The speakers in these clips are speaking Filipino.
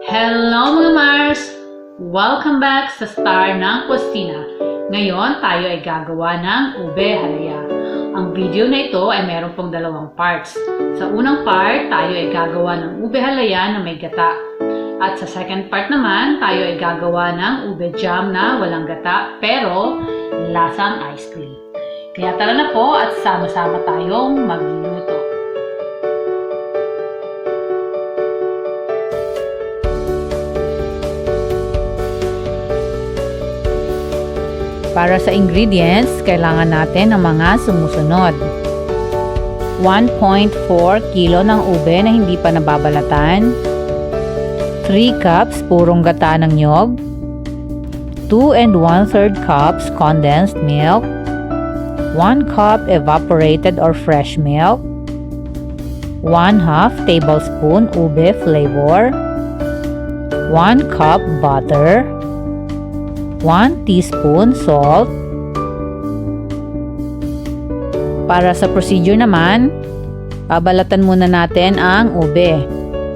Hello mga Mars! Welcome back sa Star ng Kusina. Ngayon tayo ay gagawa ng ube halaya. Ang video na ito ay meron pong dalawang parts. Sa unang part, tayo ay gagawa ng ube halaya na may gata. At sa second part naman, tayo ay gagawa ng ube jam na walang gata pero lasang ice cream. Kaya tara na po at sama-sama tayong magluluto. Para sa ingredients, kailangan natin ng mga sumusunod. 1.4 kilo ng ube na hindi pa nababalatan, 3 cups purong gata ng niyog, 2 1/3 cups condensed milk, 1 cup evaporated or fresh milk, 1/2 tablespoon ube flavor, 1 cup butter, 1 teaspoon salt. Para sa procedure naman, babalatan muna natin ang ube.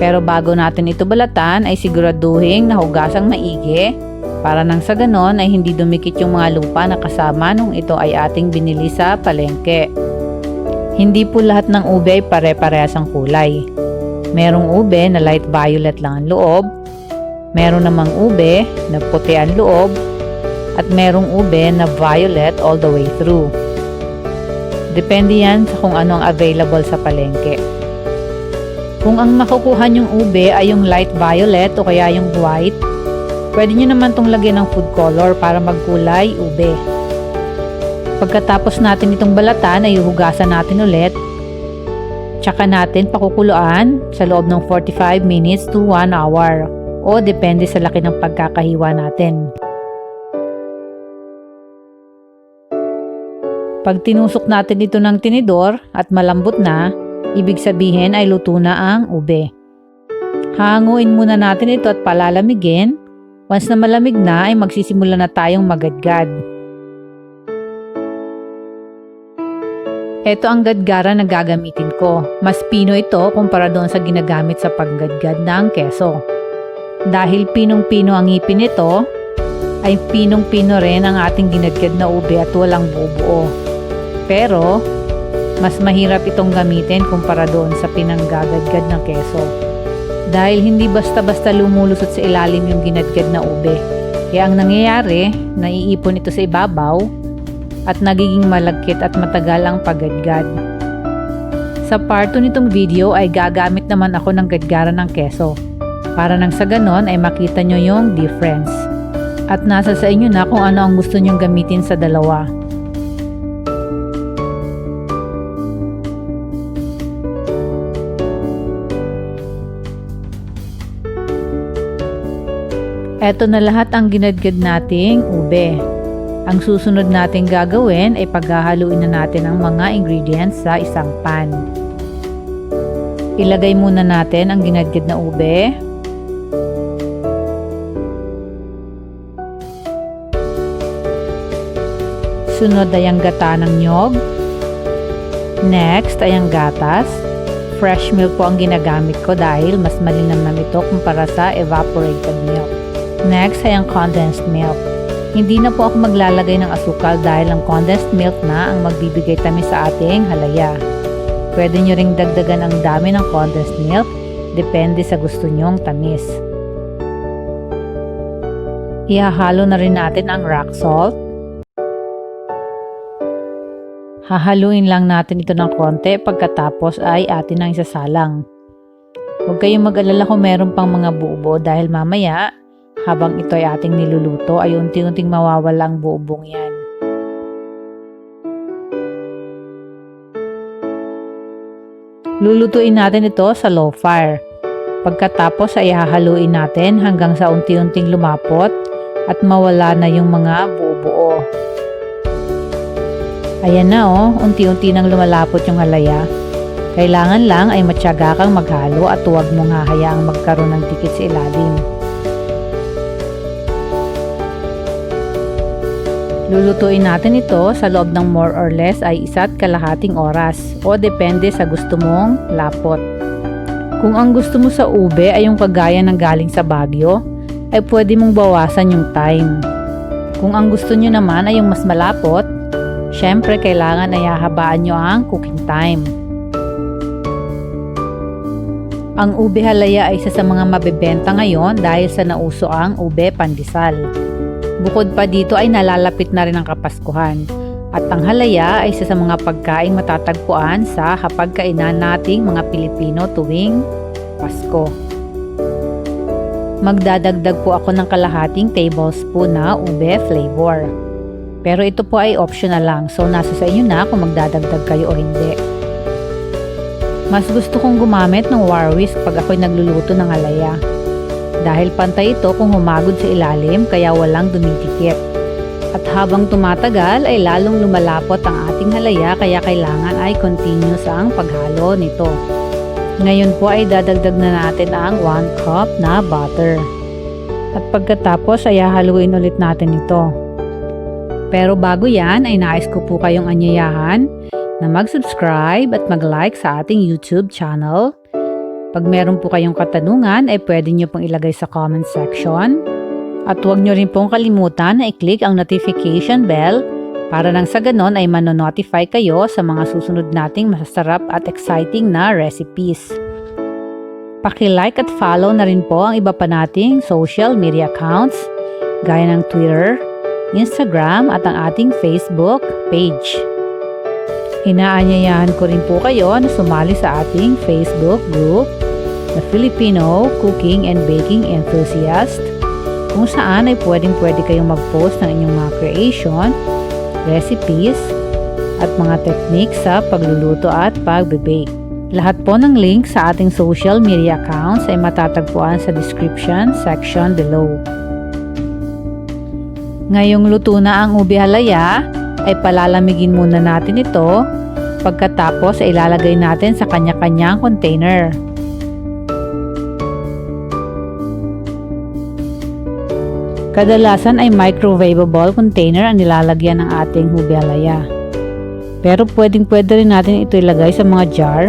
Pero bago natin ito balatan ay siguraduhin na hugasang maigi para nang sa ganon ay hindi dumikit yung mga lupa na kasama nung ito ay ating binili sa palengke. Hindi po lahat ng ube ay pare-parehas ang kulay. Merong ube na light violet lang ang loob, meron namang ube na puti ang loob, at merong ube na violet all the way through. Depende yan sa kung ano ang available sa palengke. Kung ang makukuha nyong ube ay yung light violet o kaya yung white, pwede nyo naman itong lagyan ng food color para magkulay ube. Pagkatapos natin itong balatan ay hugasan natin ulit, tsaka natin pakukuluan sa loob ng 45 minutes to 1 hour o depende sa laki ng pagkakahiwa natin. Pag tinusok natin ito ng tinidor at malambot na, ibig sabihin ay luto na ang ube. Hanguin muna natin ito at palalamigin. Once na malamig na ay magsisimula na tayong magadgad. Ito ang gadgara na gagamitin ko. Mas pino ito kumpara doon sa ginagamit sa paggadgad ng keso. Dahil pinong-pino ang ngipin nito, ay pinong-pino rin ang ating ginadgad na ube at walang buo-buo. Pero, mas mahirap itong gamitin kumpara doon sa pinanggagadgad ng keso. Dahil hindi basta-basta lumulusot sa ilalim yung ginadgad na ube. Kaya ang nangyayari, naiipon ito sa ibabaw at nagiging malagkit at matagal ang paggadgad. Sa part 2 nitong video ay gagamit naman ako ng gadgara ng keso. Para nang sa ganon ay makita nyo yung difference. At nasa sa inyo na kung ano ang gusto nyong gamitin sa dalawa. Eto na lahat ang ginadgad nating ube. Ang susunod nating gagawin ay paghahaluin na natin ang mga ingredients sa isang pan. Ilagay muna natin ang ginadgad na ube. Sunod ay ang gata ng niyog. Next ay ang gatas. Fresh milk po ang ginagamit ko dahil mas malinamnam ito kumpara sa evaporated milk. Next ay ang condensed milk. Hindi na po ako maglalagay ng asukal dahil ang condensed milk na ang magbibigay tamis sa ating halaya. Pwede nyo ring dagdagan ang dami ng condensed milk, depende sa gusto nyong tamis. Ihahalo na rin natin ang rock salt. Hahaluin lang natin ito ng konti pagkatapos ay atin ang isasalang. Huwag kayong mag-alala kung meron pang mga buo-buo dahil mamaya, habang ito ay ating niluluto ay unti-unting mawawala ang buo-buong yan. Lulutuin natin ito sa low fire. Pagkatapos ay hahaluin natin hanggang sa unti-unting lumapot at mawala na yung mga buo-buo. Ayan na unti-unti nang lumalapot yung halaya. Kailangan lang ay matyaga kang maghalo at huwag mong hahayaang magkaroon ng dikit sa ilalim. Lulutuin natin ito sa loob ng more or less ay 1.5 oras o depende sa gusto mong lapot. Kung ang gusto mo sa ube ay yung kagaya ng galing sa Baguio, ay pwede mong bawasan yung time. Kung ang gusto nyo naman ay yung mas malapot, syempre kailangan ay hahabaan nyo ang cooking time. Ang ube halaya ay isa sa mga mabebenta ngayon dahil sa nauso ang ube pandesal. Bukod pa dito ay nalalapit na rin ang Kapaskuhan. At ang halaya ay isa sa mga pagkaing matatagpuan sa hapagkainan nating mga Pilipino tuwing Pasko. Magdadagdag po ako ng kalahating tablespoon na ube flavor. Pero ito po ay optional lang, so nasa sa inyo na kung magdadagdag kayo o hindi. Mas gusto kong gumamit ng war whisk pag ako'y nagluluto ng halaya. Dahil pantay ito kung humagod sa ilalim kaya walang dumidikit. At habang tumatagal ay lalong lumalapot ang ating halaya kaya kailangan ay continuous ang paghalo nito. Ngayon po ay dadagdag na natin ang 1 cup na butter. At pagkatapos ay hahaluin ulit natin ito. Pero bago yan ay nais ko po kayong anyayahan na mag-subscribe at mag-like sa ating YouTube channel. Pag meron po kayong katanungan ay pwede nyo pong ilagay sa comment section. At huwag nyo rin pong kalimutan na i-click ang notification bell para nang sa ganon ay manonotify kayo sa mga susunod nating masasarap at exciting na recipes. Paki-like at follow na rin po ang iba pa nating social media accounts gaya ng Twitter, Instagram at ang ating Facebook page. Inaanyayahan ko rin po kayo na sumali sa ating Facebook group, The Filipino Cooking and Baking Enthusiast, kung saan ay pwede kayong mag-post ng inyong mga creation, recipes, at mga techniques sa pagluluto at pagbe-bake. Lahat po ng link sa ating social media accounts ay matatagpuan sa description section below. Ngayong luto na ang ube halaya, ay palalamigin muna natin ito, pagkatapos ay ilalagay natin sa kanya-kanyang container. Kadalasan ay microwavable container ang nilalagyan ng ating ube halaya. Pero pwede rin natin ito ilagay sa mga jar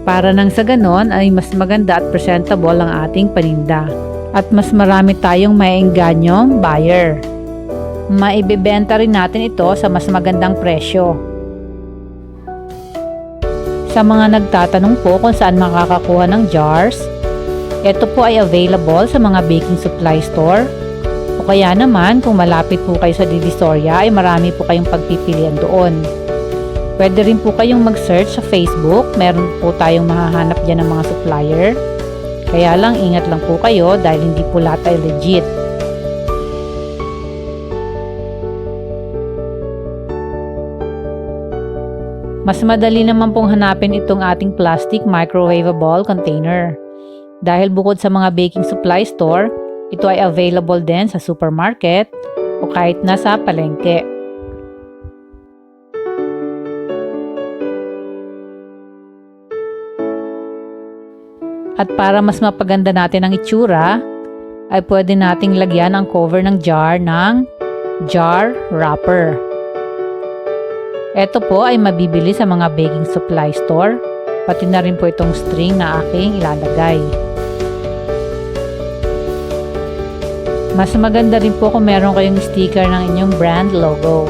para nang sa ganon ay mas maganda at presentable ang ating paninda at mas marami tayong maiengganyong buyer. Maibebenta rin natin ito sa mas magandang presyo. Sa mga nagtatanong po kung saan makakakuha ng jars, ito po ay available sa mga baking supply store. O kaya naman kung malapit po kayo sa Divisoria ay marami po kayong pagpipilian doon. Pwede rin po kayong mag-search sa Facebook, meron po tayong mahahanap dyan ng mga supplier. Kaya lang ingat lang po kayo dahil hindi po lahat ay legit. Mas madali naman pong hanapin itong ating plastic microwavable container. Dahil bukod sa mga baking supply store, ito ay available din sa supermarket o kahit nasa palengke. At para mas mapaganda natin ang itsura, ay pwede nating lagyan ang cover ng jar ng jar wrapper. Ito po ay mabibili sa mga baking supply store, pati na rin po itong string na aking ilalagay. Mas maganda rin po kung meron kayong sticker ng inyong brand logo.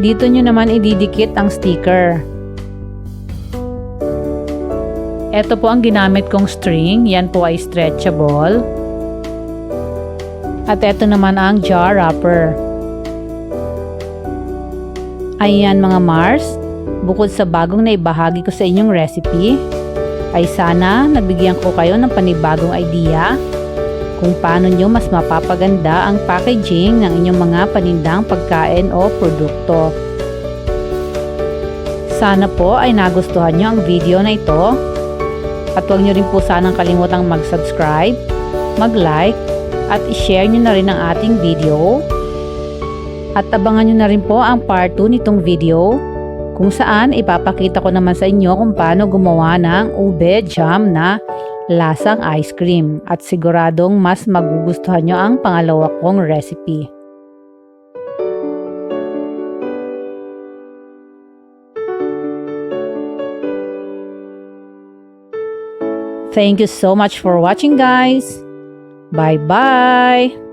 Dito nyo naman ididikit ang sticker. Ito po ang ginamit kong string. Yan po ay stretchable. At ito naman ang jar wrapper. Ayan mga Mars, bukod sa bagong naibahagi ko sa inyong recipe, ay sana nabigyan ko kayo ng panibagong idea kung paano nyo mas mapapaganda ang packaging ng inyong mga panindang pagkain o produkto. Sana po ay nagustuhan nyo ang video na ito. At huwag nyo rin po sanang kalimutang mag-subscribe, mag-like, at i-share nyo na rin ang ating video. At abangan nyo na rin po ang part 2 nitong video, kung saan ipapakita ko naman sa inyo kung paano gumawa ng ube jam na lasang ice cream. At siguradong mas magugustuhan nyo ang pangalawa kong recipe. Thank you so much for watching, guys. Bye-bye.